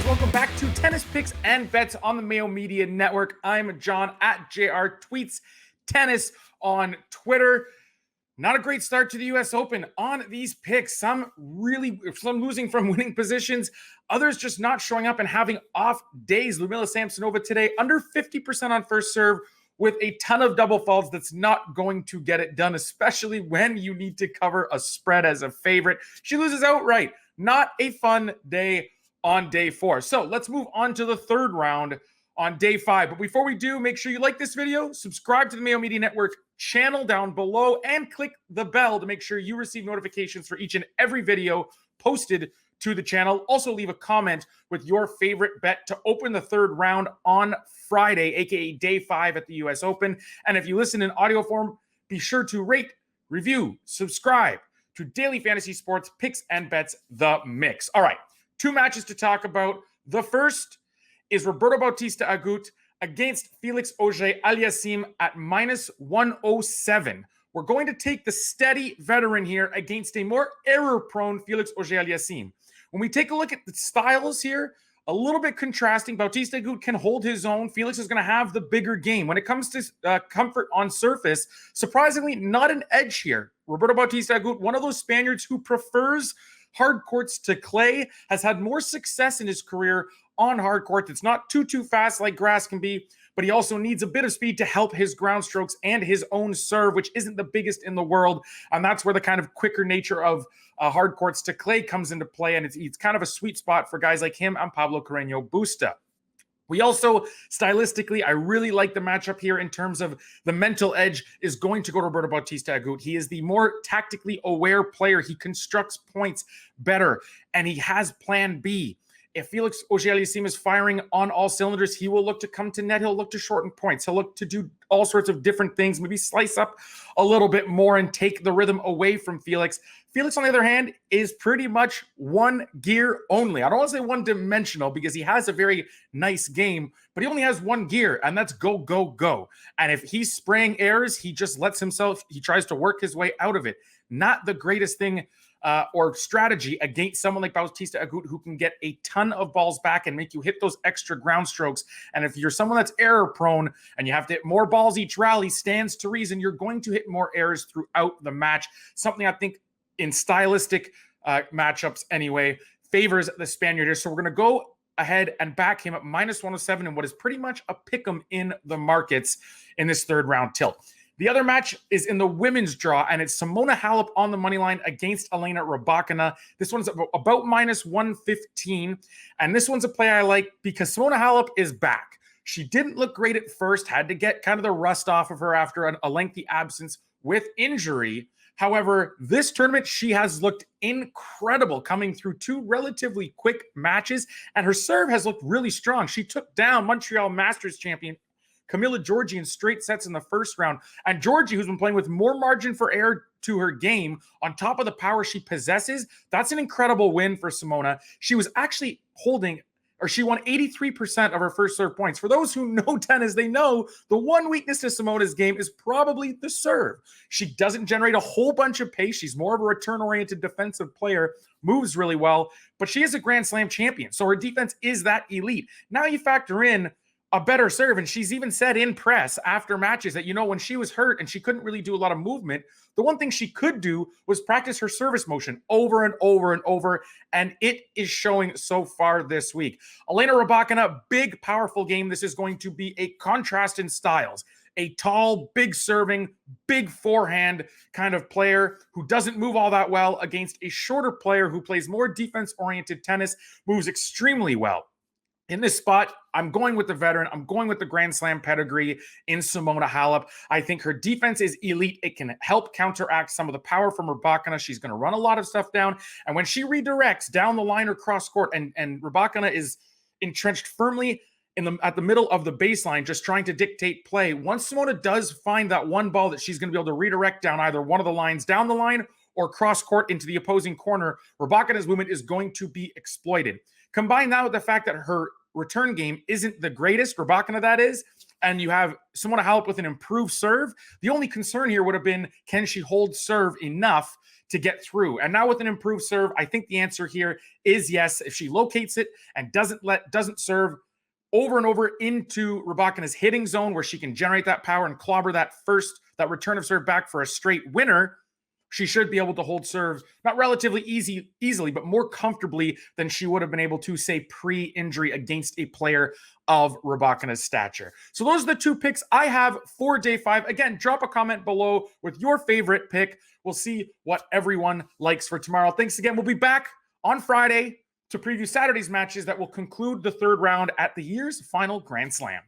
Welcome back to Tennis Picks and Bets on the Mayo Media Network. I'm John at JR Tweets Tennis on Twitter. Not a great start to the U.S. Open on these picks. Some losing from winning positions, others just not showing up and having off days. Ludmila Samsonova today under 50% on first serve with a ton of double faults. That's not going to get it done, especially when you need to cover a spread as a favorite. She loses outright. Not a fun day on day 4. So let's move on to the third round on day 5. But before we do, make sure you like this video, subscribe to the Mayo Media Network channel down below, and click the bell to make sure you receive notifications for each and every video posted to the channel. Also leave a comment with your favorite bet to open the third round on Friday, aka day 5 at the US Open. And if you listen in audio form, be sure to rate, review, subscribe to Daily Fantasy Sports Picks and Bets The Mix. All right, 2 matches to talk about. The first is Roberto Bautista Agut against Felix Auger-Aliassime at -107. We're going to take the steady veteran here against a more error-prone Felix Auger-Aliassime. When we take a look at the styles here, a little bit contrasting. Bautista Agut can hold his own. Felix is going to have the bigger game. When it comes to comfort on surface, surprisingly, not an edge here. Roberto Bautista Agut, one of those Spaniards who prefers hard courts to clay, has had more success in his career on hard court. It's not too fast like grass can be, but he also needs a bit of speed to help his ground strokes and his own serve, which isn't the biggest in the world. And that's where the kind of quicker nature of hard courts to clay comes into play. And it's kind of a sweet spot for guys like him and Pablo Carreño Busta. We also, stylistically, I really like the matchup here in terms of the mental edge is going to go to Roberto Bautista Agut. He is the more tactically aware player. He constructs points better, and he has plan B. If Felix Auger-Aliassime is firing on all cylinders, he will look to come to net. He'll look to shorten points. He'll look to do all sorts of different things, maybe slice up a little bit more and take the rhythm away from Felix. Felix, on the other hand, is pretty much one gear only. I don't want to say one-dimensional because he has a very nice game, but he only has one gear, and that's go, go, go. And if he's spraying errors, he just lets himself, he tries to work his way out of it. Not the greatest thing or strategy against someone like Bautista Agut, who can get a ton of balls back and make you hit those extra ground strokes. And if you're someone that's error prone and you have to hit more balls each rally, stands to reason you're going to hit more errors throughout the match. Something I think in stylistic matchups anyway favors the Spaniard here. So we're going to go ahead and back him at -107 in what is pretty much a pick'em in the markets in this third round tilt. The other match is in the women's draw, and it's Simona Halep on the money line against Elena Rybakina. This one's about -115, and this one's a play I like because Simona Halep is back. She didn't look great at first, had to get kind of the rust off of her after a lengthy absence with injury. However, this tournament, she has looked incredible, coming through 2 relatively quick matches, and her serve has looked really strong. She took down Montreal Masters champion Camila Giorgi in straight sets in the first round. And Giorgi, who's been playing with more margin for error to her game, on top of the power she possesses, that's an incredible win for Simona. She was actually she won 83% of her first serve points. For those who know tennis, they know the one weakness to Simona's game is probably the serve. She doesn't generate a whole bunch of pace. She's more of a return-oriented defensive player, moves really well, but she is a Grand Slam champion, so her defense is that elite. Now you factor in a better serve, and she's even said in press after matches that, when she was hurt and she couldn't really do a lot of movement, the one thing she could do was practice her service motion over and over and over, and it is showing so far this week. Elena Rybakina, big, powerful game. This is going to be a contrast in styles. A tall, big serving, big forehand kind of player who doesn't move all that well against a shorter player who plays more defense-oriented tennis, moves extremely well. In this spot, I'm going with the veteran. I'm going with the Grand Slam pedigree in Simona Halep. I think her defense is elite. It can help counteract some of the power from Rybakina. She's going to run a lot of stuff down. And when she redirects down the line or cross court, and Rybakina is entrenched firmly at the middle of the baseline, just trying to dictate play, once Simona does find that one ball that she's going to be able to redirect down either one of the lines down the line or cross court into the opposing corner, Rybakina's movement is going to be exploited. Combine that with the fact that her return game isn't the greatest, Rybakina that is, and you have Simona Halep with an improved serve, the only concern here would have been, can she hold serve enough to get through? And now with an improved serve, I think the answer here is yes. If she locates it and doesn't serve over and over into Rybakina's hitting zone where she can generate that power and clobber that return of serve back for a straight winner, she should be able to hold serve, not relatively easily, but more comfortably than she would have been able to, say, pre-injury against a player of Rybakina's stature. So those are the 2 picks I have for day 5. Again, drop a comment below with your favorite pick. We'll see what everyone likes for tomorrow. Thanks again. We'll be back on Friday to preview Saturday's matches that will conclude the 3rd round at the year's final Grand Slam.